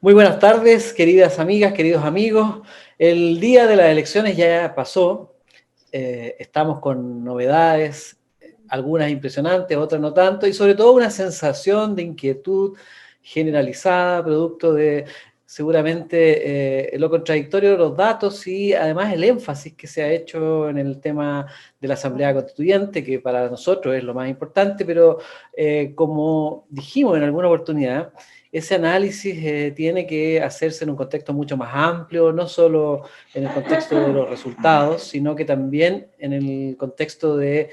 Muy buenas tardes, queridas amigas, queridos amigos. El día de las elecciones ya pasó. Estamos con novedades, algunas impresionantes, otras no tanto, y sobre todo una sensación de inquietud generalizada, producto de seguramente lo contradictorio de los datos y además el énfasis que se ha hecho en el tema de la Asamblea Constituyente, que para nosotros es lo más importante, pero como dijimos en alguna oportunidad, ese análisis tiene que hacerse en un contexto mucho más amplio, no solo en el contexto de los resultados, sino que también en el contexto de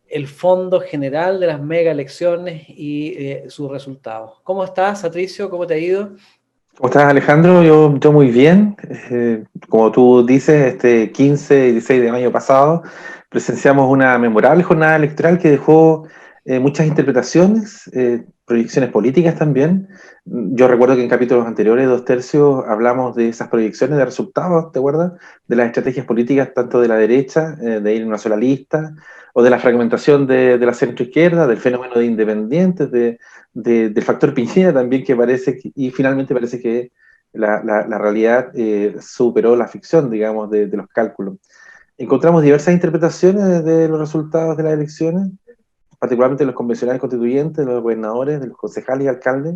el fondo general de las mega elecciones y sus resultados. ¿Cómo estás, Patricio? ¿Cómo te ha ido? ¿Cómo estás, Alejandro? Yo muy bien. Como tú dices, este 15 y 16 de mayo pasado presenciamos una memorable jornada electoral que dejó muchas interpretaciones, proyecciones políticas también. Yo recuerdo que en capítulos anteriores, dos tercios, hablamos de esas proyecciones de resultados, ¿te acuerdas? De las estrategias políticas tanto de la derecha, de ir en una sola lista, o de la fragmentación de la centroizquierda, del fenómeno de independientes, del factor Piñera también, que parece, y finalmente parece que la realidad superó la ficción, digamos, de los cálculos. Encontramos diversas interpretaciones de los resultados de las elecciones, particularmente de los convencionales constituyentes, de los gobernadores, de los concejales y alcaldes.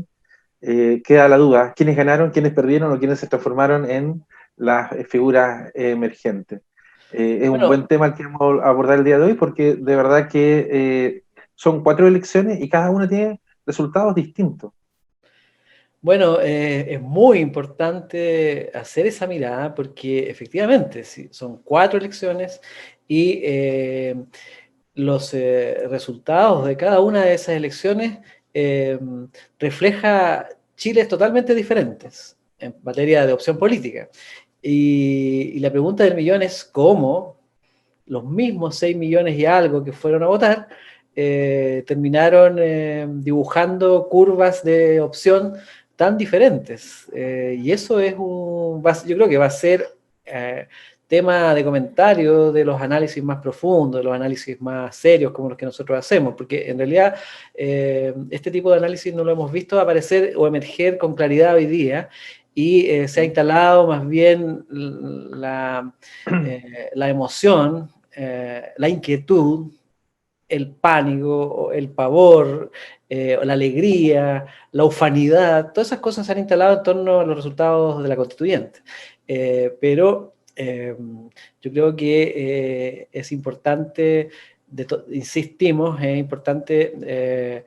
Queda la duda, ¿quiénes ganaron, quiénes perdieron o quiénes se transformaron en las figuras emergentes? Es un buen Bueno, tema el que vamos a abordar el día de hoy porque de verdad que son 4 elecciones y cada una tiene resultados distintos. bueno, es muy importante hacer esa mirada porque efectivamente sí, son 4 elecciones y los resultados de cada una de esas elecciones eh, refleja Chiles totalmente diferentes en materia de opción política. Y la pregunta del millón es cómo los mismos 6 millones y algo que fueron a votar terminaron dibujando curvas de opción tan diferentes. Y eso es yo creo que va a ser eh, tema de comentario de los análisis más profundos, de los análisis más serios como los que nosotros hacemos, porque en realidad este tipo de análisis no lo hemos visto aparecer o emerger con claridad hoy día y se ha instalado más bien la emoción, la inquietud, el pánico, el pavor, la alegría, la ufanidad, todas esas cosas se han instalado en torno a los resultados de la constituyente. Pero yo creo que es importante, insistimos, es importante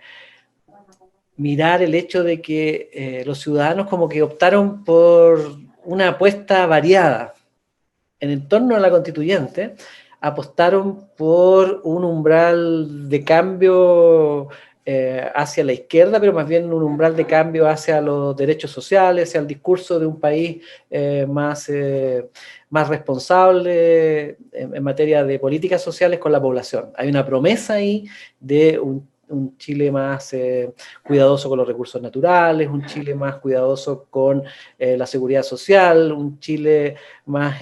mirar el hecho de que los ciudadanos como que optaron por una apuesta variada en torno a la constituyente, apostaron por un umbral de cambio hacia la izquierda, pero más bien un umbral de cambio hacia los derechos sociales, hacia el discurso de un país más responsable en materia de políticas sociales con la población. Hay una promesa ahí de un Chile más cuidadoso con los recursos naturales, un Chile más cuidadoso con la seguridad social, un Chile más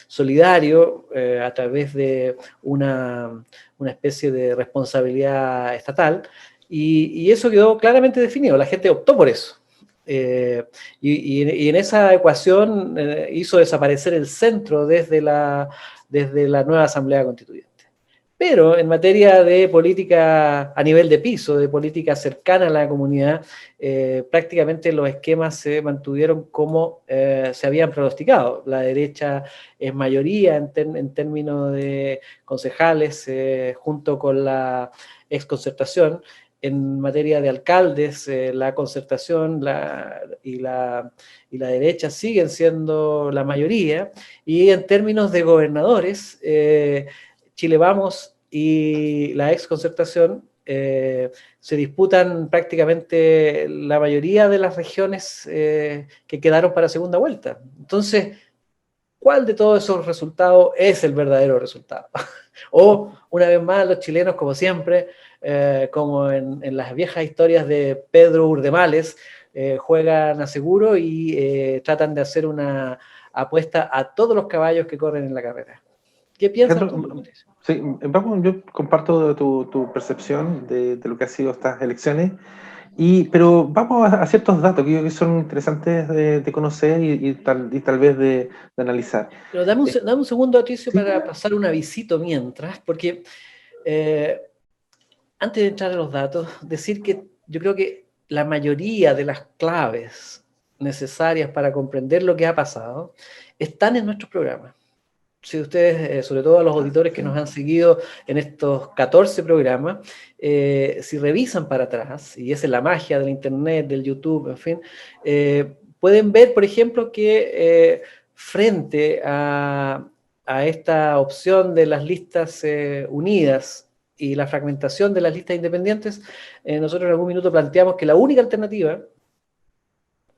solidario a través de una especie de responsabilidad estatal. Y eso quedó claramente definido, la gente optó por eso. Y en esa ecuación hizo desaparecer el centro desde la nueva Asamblea Constituyente. Pero en materia de política a nivel de piso, de política cercana a la comunidad, prácticamente los esquemas se mantuvieron como se habían pronosticado. La derecha es mayoría en términos de concejales, junto con la exconcertación. En materia de alcaldes, la concertación y la derecha siguen siendo la mayoría. Y en términos de gobernadores, Chile Vamos y la ex concertación se disputan prácticamente la mayoría de las regiones que quedaron para segunda vuelta. Entonces, ¿cuál de todos esos resultados es el verdadero resultado? O, una vez más, los chilenos, como siempre, como en las viejas historias de Pedro Urdemales, juegan a seguro y tratan de hacer una apuesta a todos los caballos que corren en la carrera. ¿Qué piensas tú, Alejandro, Patricio? sí, vamos, yo comparto tu percepción de lo que han sido estas elecciones Pero vamos a ciertos datos que yo creo que son interesantes de conocer y tal vez de analizar. Pero dame un segundo, Patricio, ¿Sí? para pasar un avisito mientras, porque antes de entrar a los datos, decir que yo creo que la mayoría de las claves necesarias para comprender lo que ha pasado están en nuestros programas. Si ustedes, sobre todo a los auditores que nos han seguido en estos 14 programas, si revisan para atrás, y esa es la magia del Internet, del YouTube, en fin, pueden ver, por ejemplo, que frente a esta opción de las listas unidas y la fragmentación de las listas independientes, nosotros en algún minuto planteamos que la única alternativa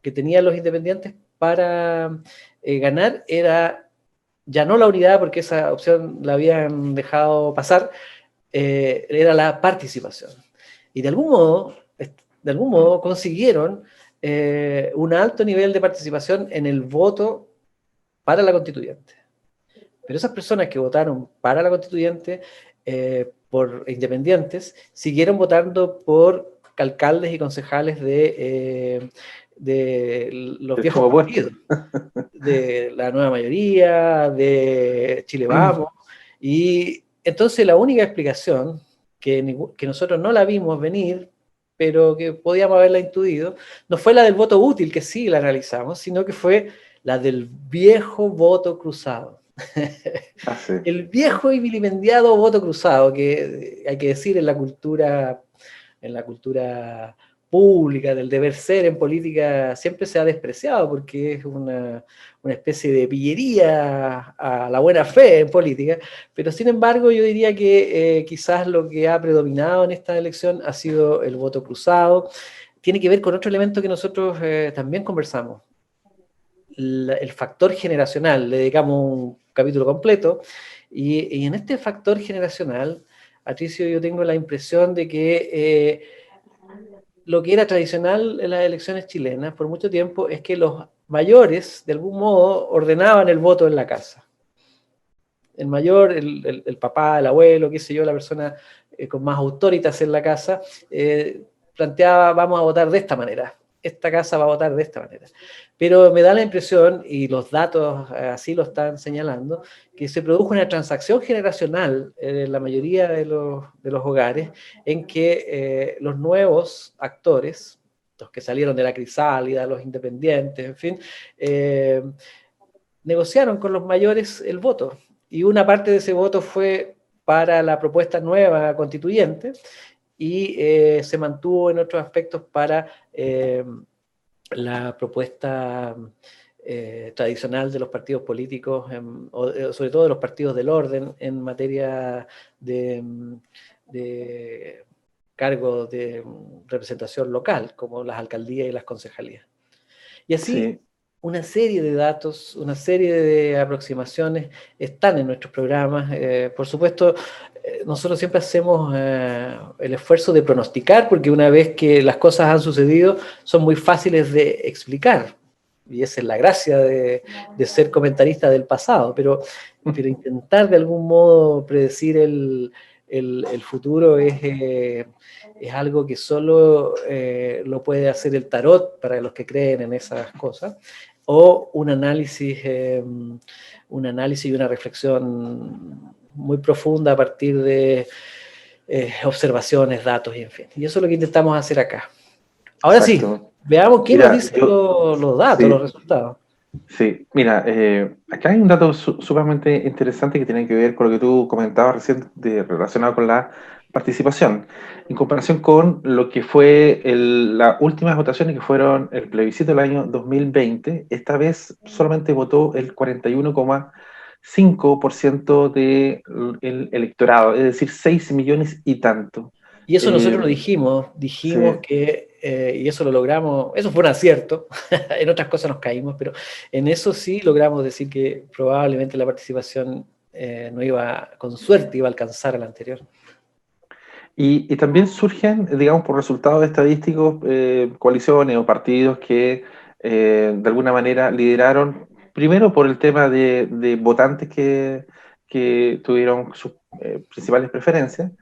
que tenían los independientes para ganar era ya no la unidad, porque esa opción la habían dejado pasar, era la participación. Y de algún modo consiguieron un alto nivel de participación en el voto para la constituyente. Pero esas personas que votaron para la constituyente por independientes siguieron votando por alcaldes y concejales de los viejos partidos, de la Nueva Mayoría, de Chile Vamos, y entonces la única explicación que nosotros no la vimos venir, pero que podíamos haberla intuido, no fue la del voto útil, que sí la analizamos, sino que fue la del viejo voto cruzado. Sí. El viejo y vilipendiado voto cruzado, que hay que decir en la cultura pública, del deber ser en política, siempre se ha despreciado porque es una especie de pillería a la buena fe en política, pero sin embargo yo diría que quizás lo que ha predominado en esta elección ha sido el voto cruzado. Tiene que ver con otro elemento que nosotros también conversamos, el factor generacional. Le dedicamos un capítulo completo, y en este factor generacional, Patricio, yo tengo la impresión de que lo que era tradicional en las elecciones chilenas por mucho tiempo es que los mayores, de algún modo, ordenaban el voto en la casa. El mayor, el papá, el abuelo, qué sé yo, la persona con más autoritas en la casa, planteaba, vamos a votar de esta manera, esta casa va a votar de esta manera. Pero me da la impresión, y los datos así lo están señalando, que se produjo una transacción generacional en la mayoría de los hogares, en que los nuevos actores, los que salieron de la crisálida, los independientes, en fin, negociaron con los mayores el voto. Y una parte de ese voto fue para la propuesta nueva constituyente, y se mantuvo en otros aspectos para la propuesta tradicional de los partidos políticos, sobre todo de los partidos del orden, en materia de cargos de representación local, como las alcaldías y las concejalías. Y así, Sí. una serie de datos, una serie de aproximaciones están en nuestros programas. Por supuesto, nosotros siempre hacemos el esfuerzo de pronosticar, porque una vez que las cosas han sucedido, son muy fáciles de explicar. Y esa es la gracia de ser comentarista del pasado, pero intentar de algún modo predecir el futuro es algo que solo lo puede hacer el tarot para los que creen en esas cosas, o un análisis y una reflexión muy profunda a partir de observaciones, datos y en fin. Y eso es lo que intentamos hacer acá. Ahora sí, Exacto. veamos qué nos Mira, dicen los datos, los sí, resultados. sí, mira, acá hay un dato sumamente interesante que tiene que ver con lo que tú comentabas recién relacionado con la participación, en comparación con lo que fue las últimas votaciones que fueron el plebiscito del año 2020. Esta vez solamente votó el 41,5% del electorado, es decir, 6 millones y tanto. Y eso nosotros lo Eh, dijimos sí. que, y eso lo logramos, eso fue un acierto, en otras cosas nos caímos, pero en eso sí logramos decir que probablemente la participación no iba, con suerte, iba a alcanzar a la anterior. Y también surgen, digamos, por resultados estadísticos, coaliciones o partidos que de alguna manera lideraron, primero por el tema de votantes que tuvieron sus principales preferencias.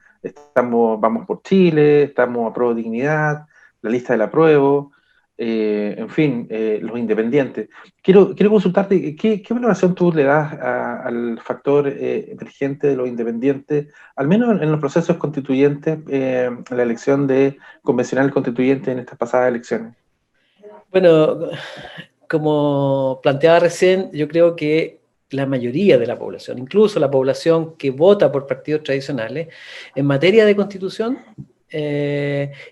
Vamos por Chile, estamos a Pro Dignidad, la lista del apruebo, en fin, los independientes. Quiero consultarte, ¿qué valoración tú le das al factor emergente de los independientes, al menos en los procesos constituyentes, en la elección de convencional constituyente en estas pasadas elecciones? Bueno, como planteaba recién, yo creo que la mayoría de la población, incluso la población que vota por partidos tradicionales, en materia de constitución,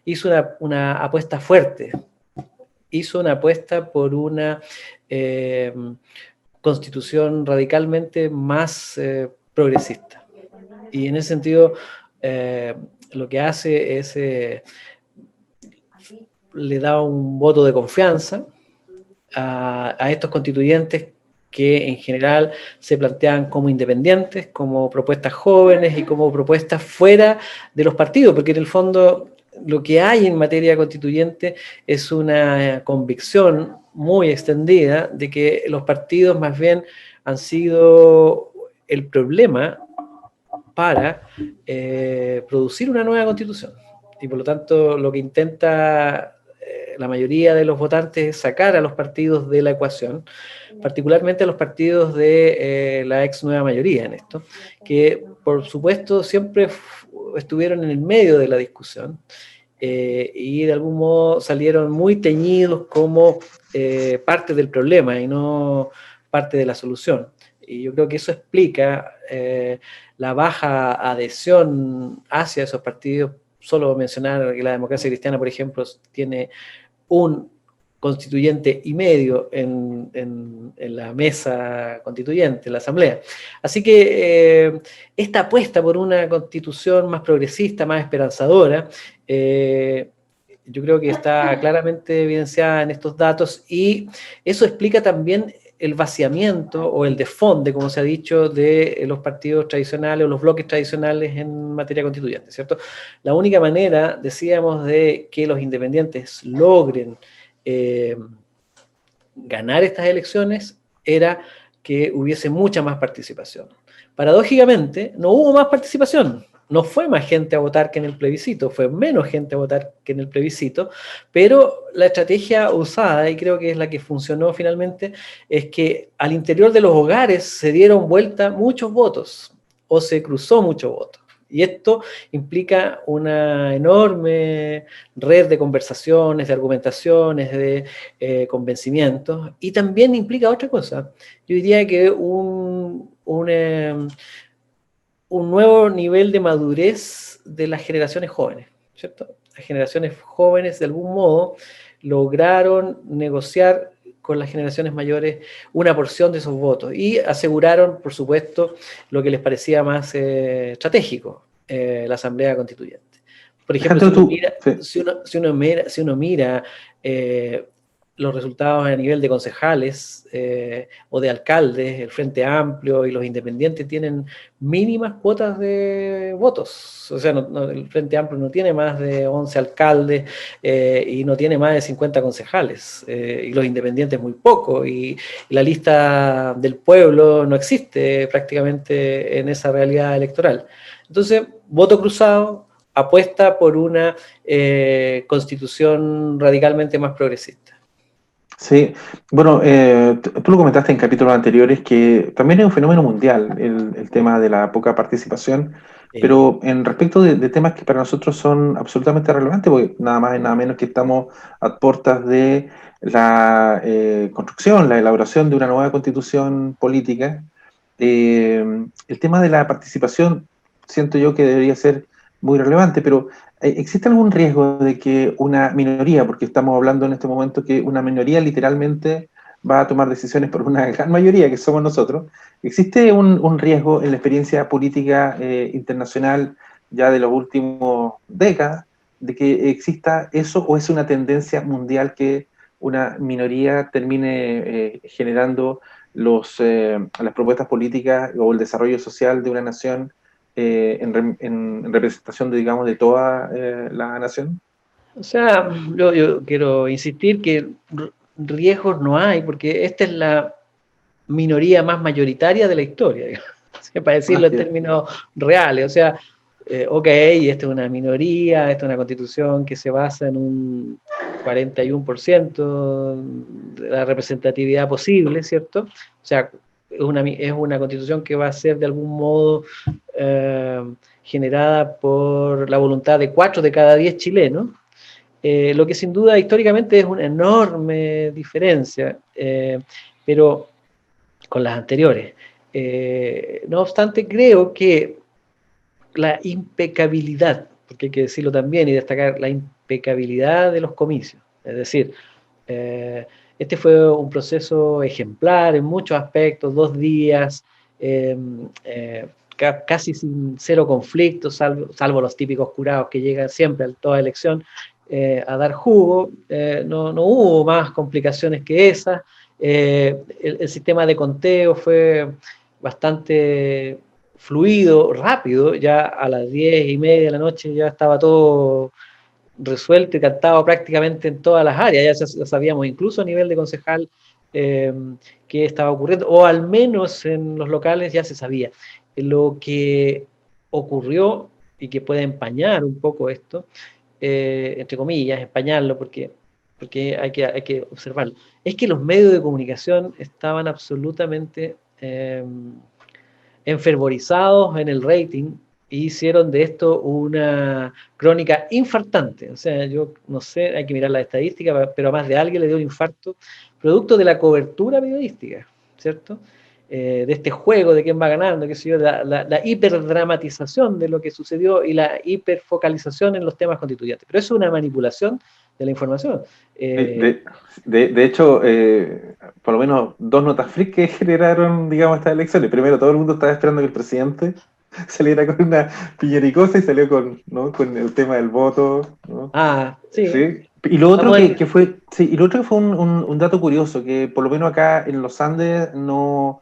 hizo una apuesta fuerte, hizo una apuesta por una constitución radicalmente más progresista. Y en ese sentido, lo que hace es, le da un voto de confianza a estos constituyentes que en general se plantean como independientes, como propuestas jóvenes y como propuestas fuera de los partidos, porque en el fondo lo que hay en materia constituyente es una convicción muy extendida de que los partidos más bien han sido el problema para producir una nueva constitución. Y por lo tanto lo que intenta la mayoría de los votantes es sacar a los partidos de la ecuación, particularmente a los partidos de la ex nueva mayoría en esto, que por supuesto siempre estuvieron en el medio de la discusión y de algún modo salieron muy teñidos como parte del problema y no parte de la solución. Y yo creo que eso explica la baja adhesión hacia esos partidos. Solo mencionar que la democracia cristiana, por ejemplo, tiene un constituyente y medio en la mesa constituyente, en la asamblea. Así que esta apuesta por una constitución más progresista, más esperanzadora, yo creo que está claramente evidenciada en estos datos y eso explica también el vaciamiento o el desfonde, como se ha dicho, de los partidos tradicionales o los bloques tradicionales en materia constituyente, ¿cierto? La única manera, decíamos, de que los independientes logren ganar estas elecciones era que hubiese mucha más participación. Paradójicamente, no hubo más participación. No fue más gente a votar que en el plebiscito, fue menos gente a votar que en el plebiscito, pero la estrategia usada, y creo que es la que funcionó finalmente, es que al interior de los hogares se dieron vuelta muchos votos, o se cruzó mucho voto. Y esto implica una enorme red de conversaciones, de argumentaciones, de convencimientos, y también implica otra cosa. Yo diría que un nuevo nivel de madurez de las generaciones jóvenes, ¿cierto? Las generaciones jóvenes, de algún modo, lograron negociar con las generaciones mayores una porción de esos votos y aseguraron, por supuesto, lo que les parecía más estratégico, la Asamblea Constituyente. Por ejemplo, si uno mira los resultados a nivel de concejales o de alcaldes, el Frente Amplio y los independientes tienen mínimas cuotas de votos. O sea, el Frente Amplio no tiene más de 11 alcaldes y no tiene más de 50 concejales. Y los independientes muy poco. Y la lista del pueblo no existe prácticamente en esa realidad electoral. Entonces, voto cruzado, apuesta por una constitución radicalmente más progresista. Sí, bueno, tú lo comentaste en capítulos anteriores que también es un fenómeno mundial el tema de la poca participación, pero en respecto de temas que para nosotros son absolutamente relevantes, porque nada más y nada menos que estamos a puertas de la construcción, la elaboración de una nueva constitución política, el tema de la participación siento yo que debería ser muy relevante, pero ¿existe algún riesgo de que una minoría, porque estamos hablando en este momento que una minoría literalmente va a tomar decisiones por una gran mayoría, que somos nosotros? ¿Existe un riesgo en la experiencia política internacional ya de los últimos décadas de que exista eso, o es una tendencia mundial que una minoría termine generando las propuestas políticas o el desarrollo social de una nación en representación, digamos, de toda la nación? O sea, yo quiero insistir que riesgos no hay, porque esta es la minoría más mayoritaria de la historia, digamos, para decirlo en términos reales. O sea, ok, esta es una minoría, esta es una constitución que se basa en un 41% de la representatividad posible, ¿cierto? O sea, es una constitución que va a ser de algún modo generada por la voluntad de 4 de cada 10 chilenos, lo que sin duda históricamente es una enorme diferencia, pero con las anteriores. No obstante, creo que la impecabilidad, porque hay que decirlo también y destacar la impecabilidad de los comicios, es decir, este fue un proceso ejemplar en muchos aspectos, 2 días, eh, eh, casi sin cero conflictos, salvo los típicos curados que llegan siempre a toda elección a dar jugo. No hubo más complicaciones que esas. El sistema de conteo fue bastante fluido, rápido. Ya a las 10:30 de la noche ya estaba todo resuelto y cantado prácticamente en todas las áreas. Ya sabíamos incluso a nivel de concejal eh, qué estaba ocurriendo, o al menos en los locales ya se sabía. Lo que ocurrió y que puede empañar un poco esto, entre comillas, empañarlo porque hay que observarlo, es que los medios de comunicación estaban absolutamente enfervorizados en el rating y hicieron de esto una crónica infartante. O sea, yo no sé, hay que mirar la estadística, pero a más de alguien le dio un infarto producto de la cobertura periodística, ¿cierto? De este juego de quién va ganando, qué sé yo, la hiperdramatización de lo que sucedió y la hiperfocalización en los temas constituyentes. Pero eso es una manipulación de la información. De hecho, por lo menos dos notas freak que generaron, digamos, estas elecciones. Primero, todo el mundo estaba esperando que el presidente saliera con una piñericosa y salió con, ¿no?, con el tema del voto, ¿no? Sí. Sí. Y lo otro En... que fue, sí, y lo otro que fue un dato curioso, que por lo menos acá en los Andes no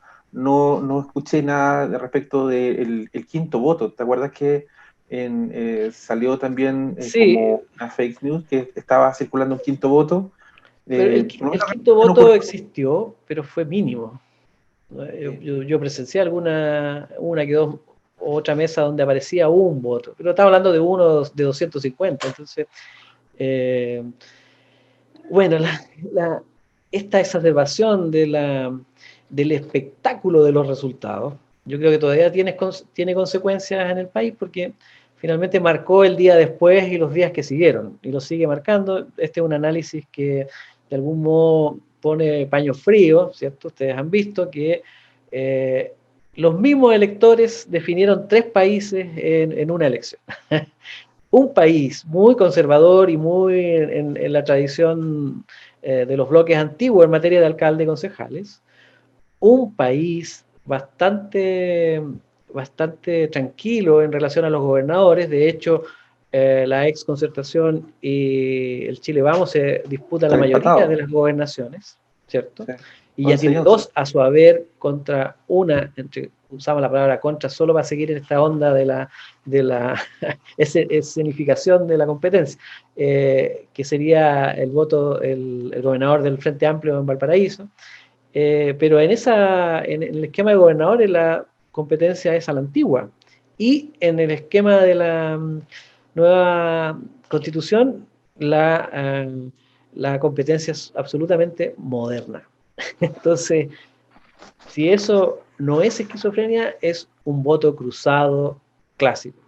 escuché nada respecto del el quinto voto. ¿Te acuerdas que salió también Sí, como una fake news que estaba circulando un quinto voto? pero Por lo el menos quinto no voto ocurrió. existió, pero fue mínimo. Yo presencié una que dos, otra mesa donde aparecía un voto, pero estaba hablando de uno de 250. Entonces, eh, bueno, esta exacerbación del espectáculo de los resultados, yo creo que todavía tiene consecuencias en el país porque finalmente marcó el día después y los días que siguieron, y lo sigue marcando. Este es un análisis que de algún modo pone paño frío, ¿cierto? Ustedes han visto que eh, los mismos electores definieron 3 países en una elección. Un país muy conservador y muy en la tradición de los bloques antiguos en materia de alcalde y concejales, un país bastante tranquilo en relación a los gobernadores. De hecho, la ex concertación y el Chile Vamos se disputan la Está mayoría de empatado. las gobernaciones, ¿cierto? Sí. Y ya 11 y tiene 11. 2 a su haber contra una, usamos la palabra contra solo para seguir en esta onda de la escenificación de la competencia, que sería el voto, el gobernador del Frente Amplio en Valparaíso. Pero en el esquema de gobernadores la competencia es a la antigua. Y en el esquema de la nueva constitución, la competencia es absolutamente moderna. Entonces, si eso no es esquizofrenia, es un voto cruzado clásico.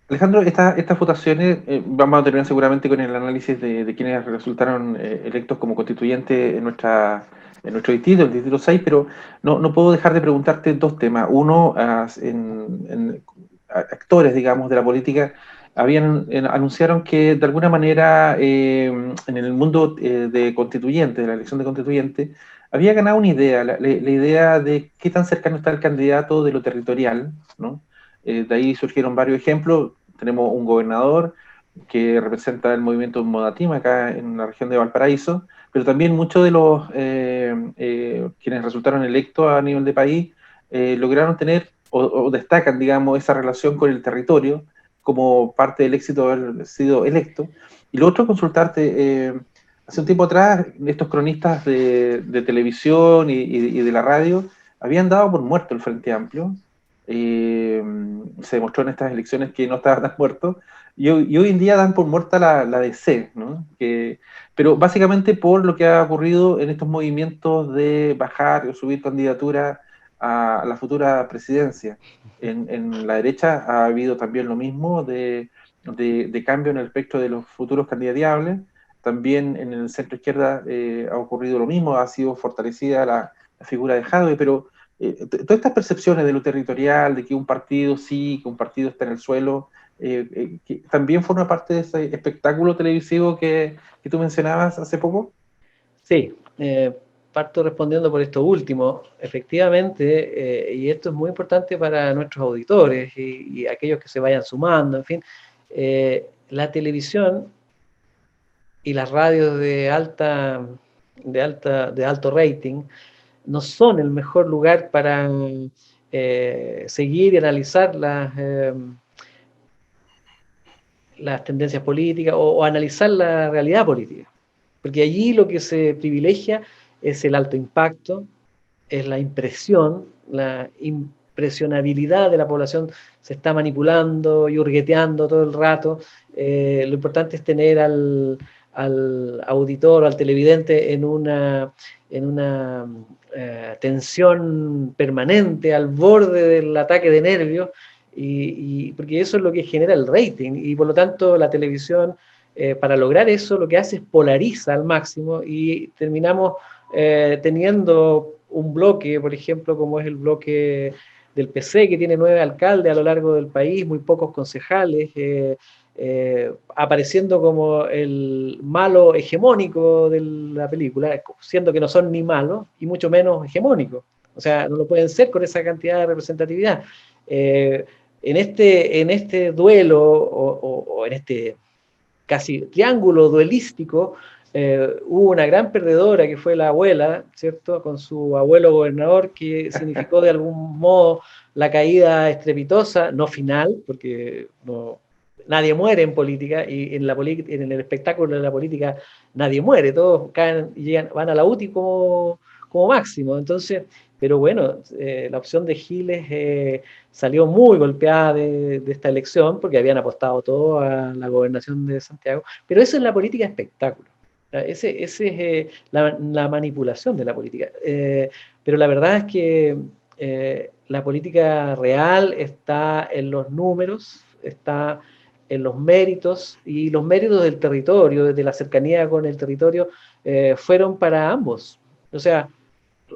Alejandro, estas votaciones, vamos a terminar seguramente con el análisis de quienes resultaron electos como constituyentes en nuestro distrito, el distrito 6, pero no puedo dejar de preguntarte dos temas. Uno, actores, digamos, de la política anunciaron que de alguna manera en el mundo de constituyentes, de la elección de constituyentes, había ganado una idea, la idea de qué tan cercano está el candidato de lo territorial, ¿no? De ahí surgieron varios ejemplos. Tenemos un gobernador que representa el movimiento Modatima acá en la región de Valparaíso, pero también muchos de los quienes resultaron electos a nivel de país lograron tener o destacan, digamos, esa relación con el territorio como parte del éxito de haber sido electo. Y lo otro, consultarte, hace un tiempo atrás, estos cronistas de televisión y de la radio habían dado por muerto el Frente Amplio, se demostró en estas elecciones que no estaba tan muerto, y hoy en día dan por muerta la DC, ¿no? Pero básicamente por lo que ha ocurrido en estos movimientos de bajar o subir candidatura a la futura presidencia. En la derecha ha habido también lo mismo de cambio en el espectro de los futuros candidateables. También en el centro izquierda ha ocurrido lo mismo, ha sido fortalecida la figura de Jadwe, pero todas estas percepciones de lo territorial, de que un partido sí, que un partido está en el suelo, que también forma parte de ese espectáculo televisivo que tú mencionabas hace poco. Sí, parto respondiendo por esto último. Efectivamente, y esto es muy importante para nuestros auditores y aquellos que se vayan sumando, en fin, la televisión y las radios de alto rating no son el mejor lugar para seguir y analizar las tendencias políticas o analizar la realidad política. Porque allí lo que se privilegia es el alto impacto, es la impresión, la impresionabilidad de la población se está manipulando y hurgueteando todo el rato. Lo importante es tener al auditor o al televidente en una tensión permanente, al borde del ataque de nervios, porque eso es lo que genera el rating, y por lo tanto la televisión, para lograr eso, lo que hace es polariza al máximo y terminamos teniendo un bloque, por ejemplo, como es el bloque del PC, que tiene 9 alcaldes a lo largo del país, muy pocos concejales, apareciendo como el malo hegemónico de la película, siendo que no son ni malos y mucho menos hegemónicos. O sea, no lo pueden ser con esa cantidad de representatividad. En este duelo o en este casi triángulo duelístico, hubo una gran perdedora que fue la abuela, ¿cierto? Con su abuelo gobernador, que significó de algún modo la caída estrepitosa, no final, porque no, nadie muere en política, y en el espectáculo de la política nadie muere, todos caen y van a la UTI como máximo. Entonces, pero bueno, la opción de Giles salió muy golpeada de esta elección porque habían apostado todo a la gobernación de Santiago, pero eso es la política espectáculo. Ese es la manipulación de la política. Pero la verdad es que la política real está en los números, está en los méritos, y los méritos del territorio, de la cercanía con el territorio, fueron para ambos. O sea,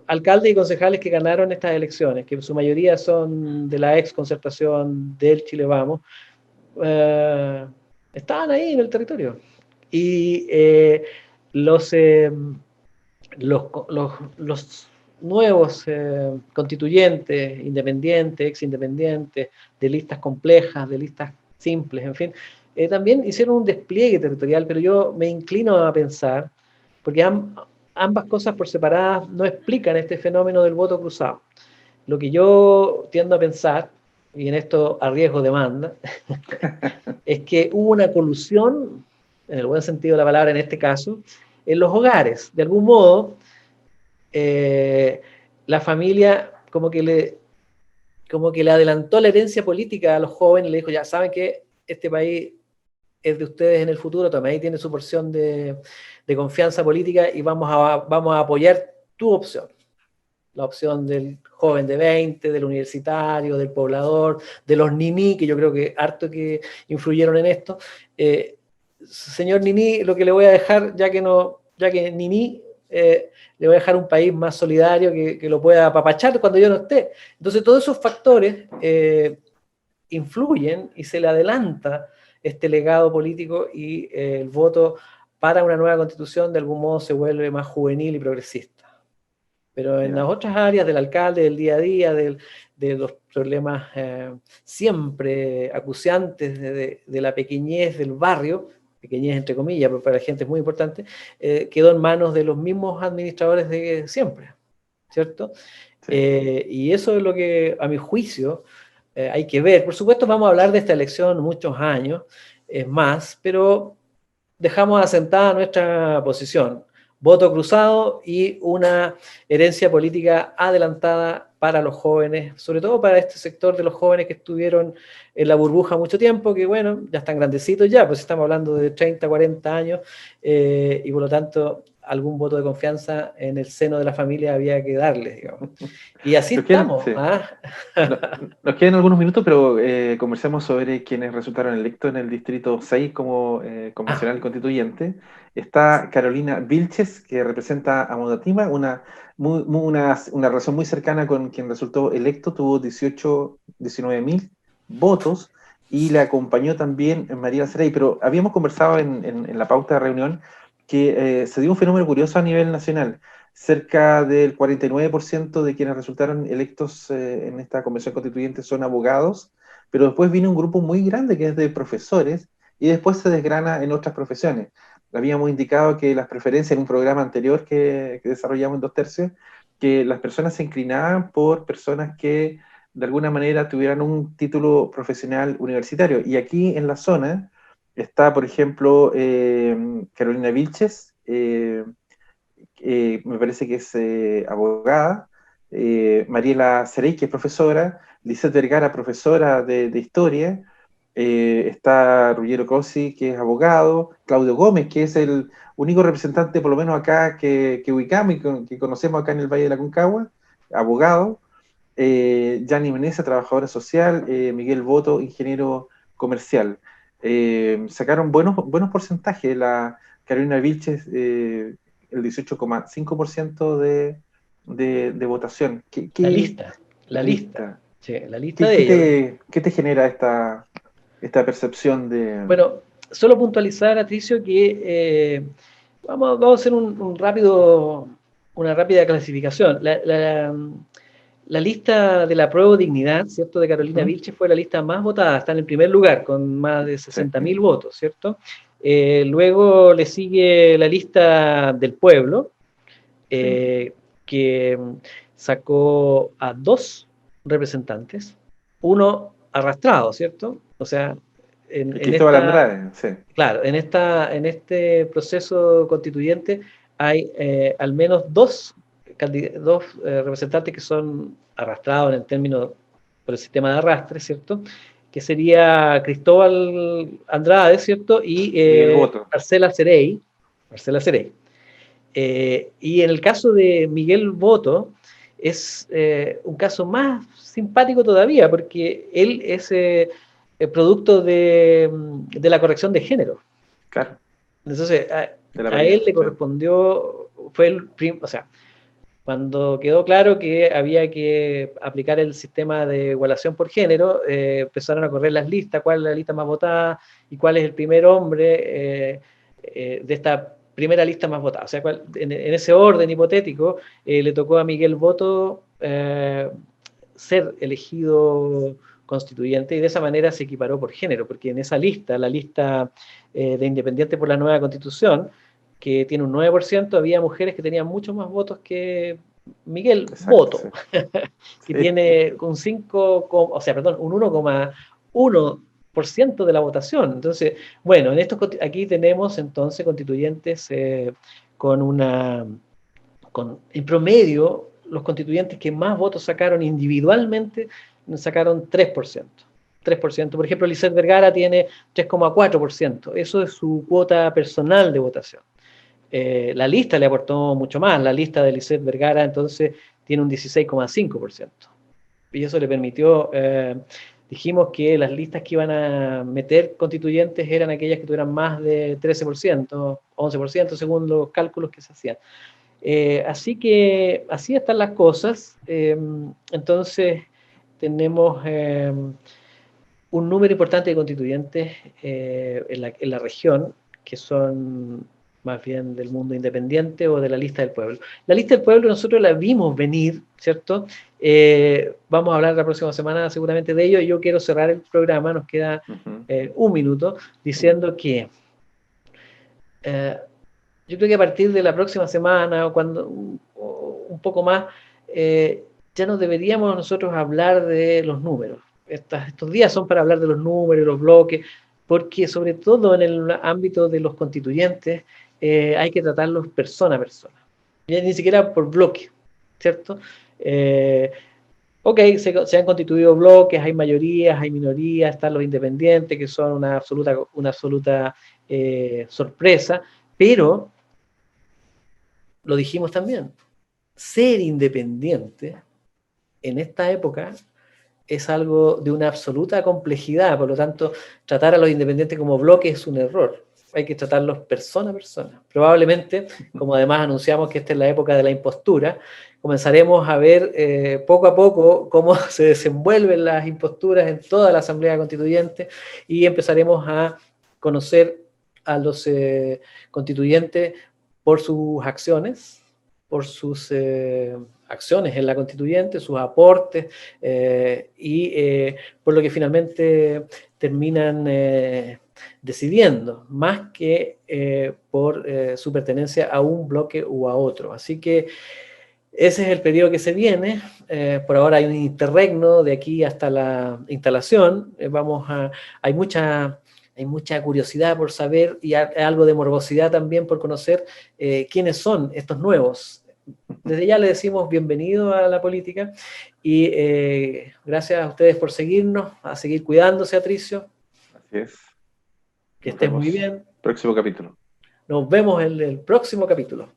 alcaldes y concejales que ganaron estas elecciones, que en su mayoría son de la ex concertación del Chile Vamos, estaban ahí en el territorio. Y los nuevos constituyentes, independientes, ex independientes, de listas complejas, de listas simples, en fin, también hicieron un despliegue territorial, pero yo me inclino a pensar, porque ambas cosas por separadas no explican este fenómeno del voto cruzado. Lo que yo tiendo a pensar, y en esto arriesgo demanda, es que hubo una colusión, en el buen sentido de la palabra en este caso, en los hogares. De algún modo, la familia como que le adelantó la herencia política a los jóvenes, le dijo, ya saben que este país es de ustedes en el futuro, también ahí tiene su porción de confianza política y vamos a apoyar tu opción. La opción del joven de 20, del universitario, del poblador, de los niní, que yo creo que harto que influyeron en esto. Señor Niní, lo que le voy a dejar, ya que Niní, le voy a dejar un país más solidario que lo pueda apapachar cuando yo no esté. Entonces, todos esos factores influyen y se le adelanta este legado político, y el voto para una nueva constitución de algún modo se vuelve más juvenil y progresista. Pero en las otras áreas del alcalde, del día a día, de los problemas siempre acuciantes de la pequeñez del barrio, pequeñez entre comillas, pero para la gente es muy importante, quedó en manos de los mismos administradores de siempre, ¿cierto? Sí. Y eso es lo que, a mi juicio, hay que ver. Por supuesto, vamos a hablar de esta elección muchos años más, pero dejamos asentada nuestra posición. Voto cruzado y una herencia política adelantada para los jóvenes, sobre todo para este sector de los jóvenes que estuvieron en la burbuja mucho tiempo, que bueno, ya están grandecitos ya, pues estamos hablando de 30, 40 años, y por lo tanto algún voto de confianza en el seno de la familia había que darles, digamos. Y así estamos. Sí. ¿Ah? Nos quedan algunos minutos, pero conversemos sobre quienes resultaron electos en el Distrito 6 como convencional constituyente. Está Carolina Vilches, que representa a Modatima, una relación muy cercana con quien resultó electo, tuvo 19.000 votos, y le acompañó también María Cerey. Pero habíamos conversado en la pauta de reunión que se dio un fenómeno curioso a nivel nacional. Cerca del 49% de quienes resultaron electos en esta convención constituyente son abogados, pero después viene un grupo muy grande que es de profesores, y después se desgrana en otras profesiones. Habíamos indicado que las preferencias en un programa anterior que desarrollamos en 2/3, que las personas se inclinaban por personas que de alguna manera tuvieran un título profesional universitario. Y aquí en la zona está, por ejemplo, Carolina Vilches, me parece que es abogada, Mariela Cerey, que es profesora, Lisette Vergara, profesora de historia, está Ruggiero Cosi, que es abogado, Claudio Gómez, que es el único representante, por lo menos acá, que ubicamos y que conocemos acá en el Valle de la Concagua, abogado, Gianni Menezes, trabajadora social, Miguel Boto, ingeniero comercial. Sacaron buenos porcentajes. La Carolina Vilches, el 18,5% de votación. La lista, la La lista. lista. Sí, la lista de ellos. ¿Qué te genera esta percepción de... Bueno, solo puntualizar, Atricio, que vamos a hacer una rápida clasificación. La lista de la prueba de dignidad, ¿cierto?, de Carolina Vilches fue la lista más votada, está en el primer lugar con más de 60.000 votos, ¿cierto? Luego le sigue la lista del pueblo, que sacó a 2 representantes, uno arrastrado, ¿cierto? O sea, Cristóbal Andrade, sí. claro, en este proceso constituyente hay al menos dos representantes que son arrastrados en el término por el sistema de arrastre, ¿cierto? Que sería Cristóbal Andrade, ¿cierto? Y Marcela Cerey. Y en el caso de Miguel Boto, es un caso más simpático todavía, porque él es producto de la corrección de género. Claro. Entonces, a él le correspondió, o sea, cuando quedó claro que había que aplicar el sistema de igualación por género, empezaron a correr las listas, cuál es la lista más votada y cuál es el primer hombre de esta primera lista más votada. O sea, en ese orden hipotético, le tocó a Miguel Boto ser elegido constituyente, y de esa manera se equiparó por género, porque en esa lista, la lista de Independientes por la Nueva Constitución, que tiene un 9%, había mujeres que tenían muchos más votos que Miguel Boto, que tiene un 1,1% de la votación. Entonces, bueno, aquí tenemos entonces constituyentes en promedio, los constituyentes que más votos sacaron individualmente sacaron 3%. 3%. Por ejemplo, Lisette Vergara tiene 3,4%. Eso es su cuota personal de votación. La lista le aportó mucho más. La lista de Lisette Vergara entonces tiene un 16,5%. Y eso le permitió, dijimos que las listas que iban a meter constituyentes eran aquellas que tuvieran más de 13%, 11%, según los cálculos que se hacían. Así que así están las cosas. Entonces tenemos un número importante de constituyentes en la región, que son más bien del mundo independiente o de la lista del pueblo. La lista del pueblo nosotros la vimos venir, ¿cierto? Vamos a hablar la próxima semana seguramente de ello. Yo quiero cerrar el programa, nos queda un minuto, diciendo que yo creo que a partir de la próxima semana o un poco más, ya no deberíamos nosotros hablar de los números. Estos días son para hablar de los números, los bloques, porque sobre todo en el ámbito de los constituyentes hay que tratarlos persona a persona, ni siquiera por bloque, ¿cierto? Ok, se han constituido bloques, hay mayorías, hay minorías, están los independientes, que son una absoluta sorpresa, pero lo dijimos también, ser independiente en esta época es algo de una absoluta complejidad, por lo tanto, tratar a los independientes como bloques es un error. Hay que tratarlos persona a persona. Probablemente, como además anunciamos que esta es la época de la impostura, comenzaremos a ver poco a poco cómo se desenvuelven las imposturas en toda la Asamblea Constituyente y empezaremos a conocer a los constituyentes por sus acciones, por sus acciones en la constituyente, sus aportes por lo que finalmente terminan decidiendo, más que por su pertenencia a un bloque u a otro. Así que ese es el periodo que se viene. Por ahora hay un interregno de aquí hasta la instalación. Hay mucha curiosidad por saber y algo de morbosidad también por conocer quiénes son estos nuevos. Desde ya le decimos bienvenido a la política y gracias a ustedes por seguirnos, a seguir cuidándose, Atricio. Así es. Que estés muy bien. Próximo capítulo. Nos vemos en el próximo capítulo.